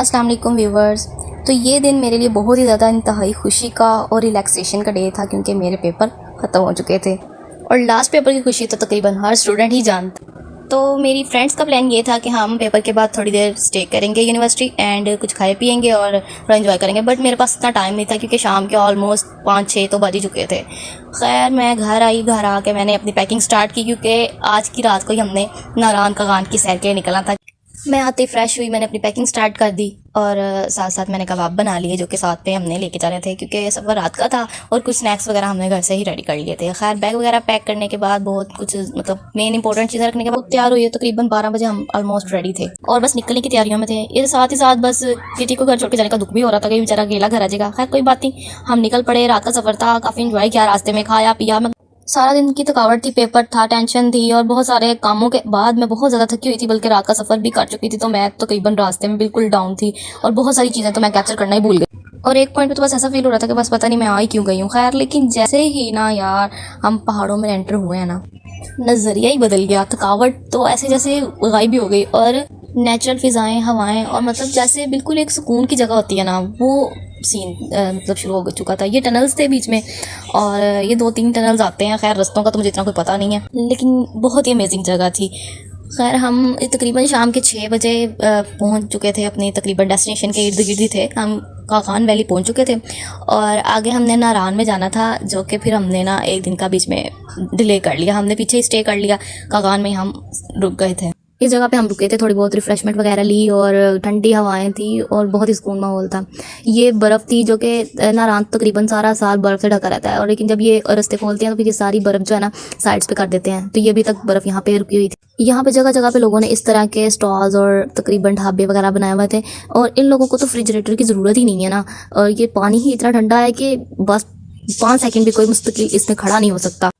अस्सलाम वालेकुम व्यूवर्स। तो ये दिन मेरे लिए बहुत ही ज़्यादा इंतहाई खुशी का और रिलैक्सेशन का डे था क्योंकि मेरे पेपर ख़त्म हो चुके थे और लास्ट पेपर की खुशी तो तकरीबन हर स्टूडेंट ही जानता। तो मेरी फ्रेंड्स का प्लान ये था कि हम पेपर के बाद थोड़ी देर स्टे करेंगे यूनिवर्सिटी एंड कुछ खाए पिएंगे और थोड़ा इन्जॉय करेंगे, बट मेरे पास इतना टाइम नहीं था क्योंकि शाम के ऑलमोस्ट 5-6 तो बज ही चुके थे। खैर मैं घर आई, घर आके मैंने अपनी पैकिंग स्टार्ट की क्योंकि आज की रात को ही हमने नारान कागान की सैर के लिए निकलना था। मैं आते ही फ्रेश हुई, मैंने अपनी पैकिंग स्टार्ट कर दी और साथ साथ मैंने कबाब बना लिए जो कि साथ पे हमने लेके जा रहे थे क्योंकि सफ़र रात का था और कुछ स्नैक्स वगैरह हमने घर से ही रेडी कर लिए थे। खैर बैग वगैरह पैक करने के बाद बहुत कुछ मतलब मेन इंपॉर्टेंट चीज़ें रखने के बाद तैयार हुई। तकरीबन 12 बजे हम ऑलमोस्ट रेडी थे और बस निकलने की तैयारियों में थे। इसके साथ ही साथ बस किटी को घर छोड़ के जाने का दुख भी हो रहा था कि बेचारा अकेला घर आ जाएगा। खैर कोई बात नहीं, हम निकल पड़े। रात का सफ़र था, काफ़ी इंजॉय किया, रास्ते में खाया पिया। सारा दिन की थकावट थी, पेपर था, टेंशन थी और बहुत सारे कामों के बाद मैं बहुत ज़्यादा थकी हुई थी, बल्कि रात का सफ़र भी कर चुकी थी। तो मैं तकरीबन रास्ते में बिल्कुल डाउन थी और बहुत सारी चीज़ें तो मैं कैप्चर करना ही भूल गई और एक पॉइंट पे तो बस ऐसा फील हो रहा था कि बस पता नहीं मैं आई क्यों गई हूँ। खैर लेकिन जैसे ही ना यार हम पहाड़ों में एंटर हुए हैं ना, नज़रिया ही बदल गया। थकावट तो ऐसे जैसे गायब भी हो गई और नेचुरल फिज़ाएँ, हवाएँ और मतलब जैसे बिल्कुल एक सुकून की जगह होती है ना, वो सीन मतलब शुरू हो चुका था। ये टनल्स थे बीच में और ये 2-3 टनल्स आते हैं। खैर रास्तों का तो मुझे इतना कोई पता नहीं है, लेकिन बहुत ही अमेजिंग जगह थी। खैर हम तकरीबन शाम के 6 बजे पहुंच चुके थे अपने तकरीबन डेस्टिनेशन के इर्द गिर्द ही थे। हम कागान वैली पहुंच चुके थे और आगे हमने नारान में जाना था, जो कि फिर हमने ना एक दिन का बीच में डिले कर लिया। हमने पीछे ही स्टे कर लिया, कागान में हम रुक गए थे। इस जगह पे हम रुके थे, थोड़ी बहुत रिफ़्रेशमेंट वगैरह ली और ठंडी हवाएं थी और बहुत ही सुकून माहौल था। ये बर्फ़ थी जो कि नारान तकरीबन सारा साल बर्फ़ से ढका रहता है और लेकिन जब ये रास्ते खोलते हैं तो फिर ये सारी बर्फ़ जो है ना साइड्स पे कर देते हैं। तो ये अभी तक बर्फ़ यहाँ पे रुकी हुई थी। यहाँ पे जगह जगह पे लोगों ने इस तरह के स्टॉल्स और तकरीबन ढाबे वगैरह बनाए हुए थे और इन लोगों को तो रेफ्रिजरेटर की ज़रूरत ही नहीं है ना, और ये पानी ही इतना ठंडा है कि बस 5 सेकंड भी कोई मुस्तकिल इसमें खड़ा नहीं हो सकता।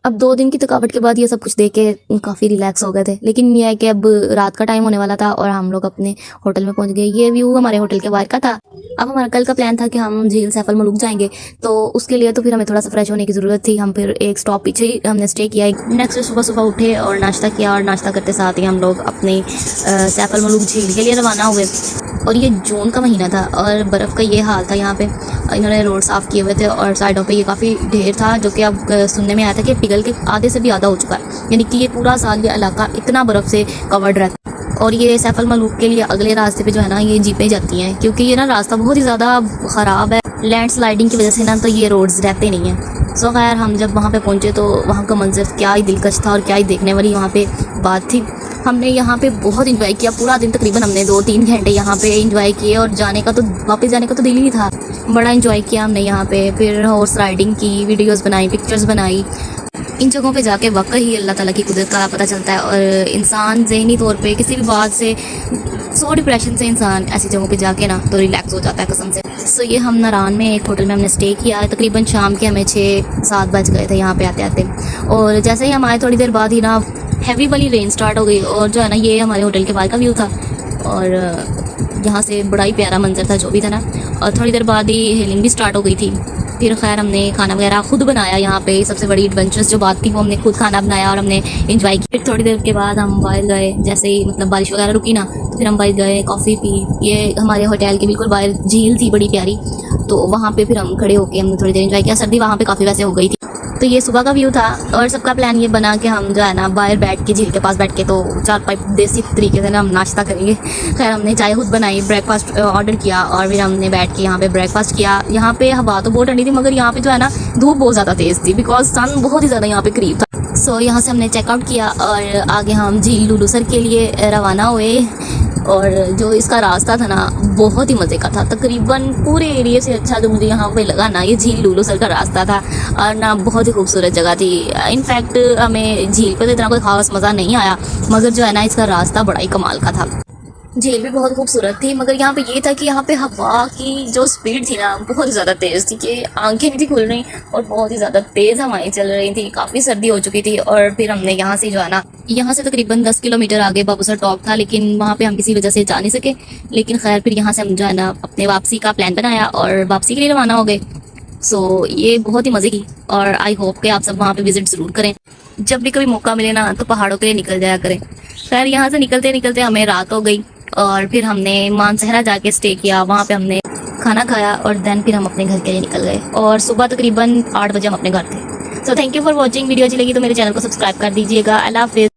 अब 2 दिन की थकावट के बाद ये सब कुछ देख के काफ़ी रिलैक्स हो गए थे, लेकिन यह है कि अब रात का टाइम होने वाला था और हम लोग अपने होटल में पहुंच गए। ये व्यू हमारे होटल के बाहर का था। अब हमारा कल का प्लान था कि हम झील सैफल मलूक जाएंगे, तो उसके लिए तो फिर हमें थोड़ा सा फ्रेश होने की ज़रूरत थी। हम फिर एक स्टॉप पीछे ही हमने स्टे किया। नेक्स्ट सुबह सुबह उठे और नाश्ता किया और नाश्ता करते साथ ही हम लोग अपने सैफल मलूक झील के लिए रवाना हुए। और ये जून का महीना था और बर्फ़ का ये हाल था। यहाँ पे इन्होंने रोड साफ़ किए हुए थे और साइडों पे ये काफ़ी ढेर था जो कि अब सुनने में आया था कि पिघल के आधे से भी ज़्यादा हो चुका है, यानी कि ये पूरा साल ये इलाका इतना बर्फ़ से कवर्ड रहता है। और ये सैफल मलूक के लिए अगले रास्ते पे जो है ना ये जीपें जाती हैं क्योंकि ये ना रास्ता बहुत ही ज़्यादा ख़राब है। लैंडस्लाइडिंग की वजह से ना तो ये रोड्स रहते नहीं हैं। सो खैर हम जब वहाँ पे पहुँचे तो वहाँ का मंजर क्या ही दिलकश था और क्या ही देखने वाली वहाँ पे बात थी। हमने यहाँ पे बहुत इंजॉय किया पूरा दिन, तकरीबन हमने 2-3 घंटे यहाँ पे इंजॉय किए और वापस जाने का तो दिल ही था। बड़ा इंजॉय किया हमने यहाँ पे, फिर हॉर्स राइडिंग की, वीडियोस बनाई, पिक्चर्स बनाई। इन जगहों पे जाके वाकई अल्लाह ताला की कुदरत का पता चलता है और इंसान ज़हनी तौर पे किसी भी बात से डिप्रेशन से इंसान ऐसी जगहों पे जाके ना तो रिलैक्स हो जाता है कसम से। सो ये हम नारान में एक होटल में हमने स्टे किया। तकरीबन शाम के हमें 6-7 बज गए थे यहाँ पे आते आते और जैसे ही हम आए थोड़ी देर बाद ही ना हैवी वाली रेन स्टार्ट हो गई और जो है ना ये हमारे होटल के बाहर का व्यू था और यहाँ से बड़ा ही प्यारा मंजर था जो भी था ना। और थोड़ी देर बाद ही हेलिंग भी स्टार्ट हो गई थी। फिर खैर हमने खाना वगैरह खुद बनाया। यहाँ पे सबसे बड़ी एडवेंचरस जो बात थी वो हमने खुद खाना बनाया और हमने एंजॉय किया। फिर थोड़ी देर के बाद हम बाहर गए, जैसे ही मतलब बारिश वगैरह रुकी ना तो फिर हम बाहर गए, कॉफ़ी पी। ये हमारे होटल के बिल्कुल बाहर झील थी बड़ी प्यारी, तो वहाँ पे फिर हम खड़े होकर हमने थोड़ी देर एंजॉय किया। सर्दी वहाँ पे काफ़ी वैसे हो गई थी। तो ये सुबह का व्यू था और सबका प्लान ये बना कि हम जो है ना बाहर बैठ के झील के पास बैठ के तो 4-5 देसी तरीके से ना हम नाश्ता करेंगे। खैर हमने चाय खुद बनाई, ब्रेकफास्ट ऑर्डर किया और फिर हमने बैठ के यहाँ पे ब्रेकफास्ट किया। यहाँ पे हवा तो बहुत ठंडी थी मगर यहाँ पे जो है ना धूप बहुत ज़्यादा तेज़ थी बिकॉज सन बहुत ही ज़्यादा यहाँ पे करीब था। सो यहाँ से हमने चेकआउट किया और आगे हम झील लुलूसर के लिए रवाना हुए। और जो इसका रास्ता था ना बहुत ही मज़े का था। तकरीबन पूरे एरिया से अच्छा जो मुझे यहाँ पे लगा ना ये झील लुलूसर का रास्ता था और ना बहुत ही खूबसूरत जगह थी। इनफैक्ट हमें झील पे तो इतना कोई ख़ास मज़ा नहीं आया मगर जो है ना इसका रास्ता बड़ा ही कमाल का था। झील भी बहुत खूबसूरत थी मगर यहाँ पे ये था कि यहाँ पे हवा की जो स्पीड थी ना बहुत ही ज़्यादा तेज़ थी कि आंखें नहीं थी खुल रही और बहुत ही ज़्यादा तेज़ हवाएं चल रही थी। काफ़ी सर्दी हो चुकी थी और फिर हमने यहाँ से जो है ना यहाँ से तकरीबन 10 किलोमीटर आगे बाबूसर टॉप था, लेकिन वहाँ पे हम किसी वजह से जा नहीं सके। लेकिन खैर फिर यहाँ से हम जो है ना अपने वापसी का प्लान बनाया और वापसी के लिए रवाना हो गए। सो ये बहुत ही मज़े की और आई होप कि आप सब वहाँ पे विज़िट ज़रूर करें। जब भी कभी मौका मिले ना तो पहाड़ों के लिए निकल जाया करें। खैर यहाँ से निकलते निकलते हमें रात हो गई और फिर हमने मानसहरा जाके स्टे किया, वहाँ पे हमने खाना खाया और देन फिर हम अपने घर के लिए निकल गए और सुबह तकरीबन 8 बजे हम अपने घर थे। So thank you for watching. Video अच्छी लगी तो मेरे चैनल को सब्सक्राइब कर दीजिएगा। अल्लाह हाफिज़।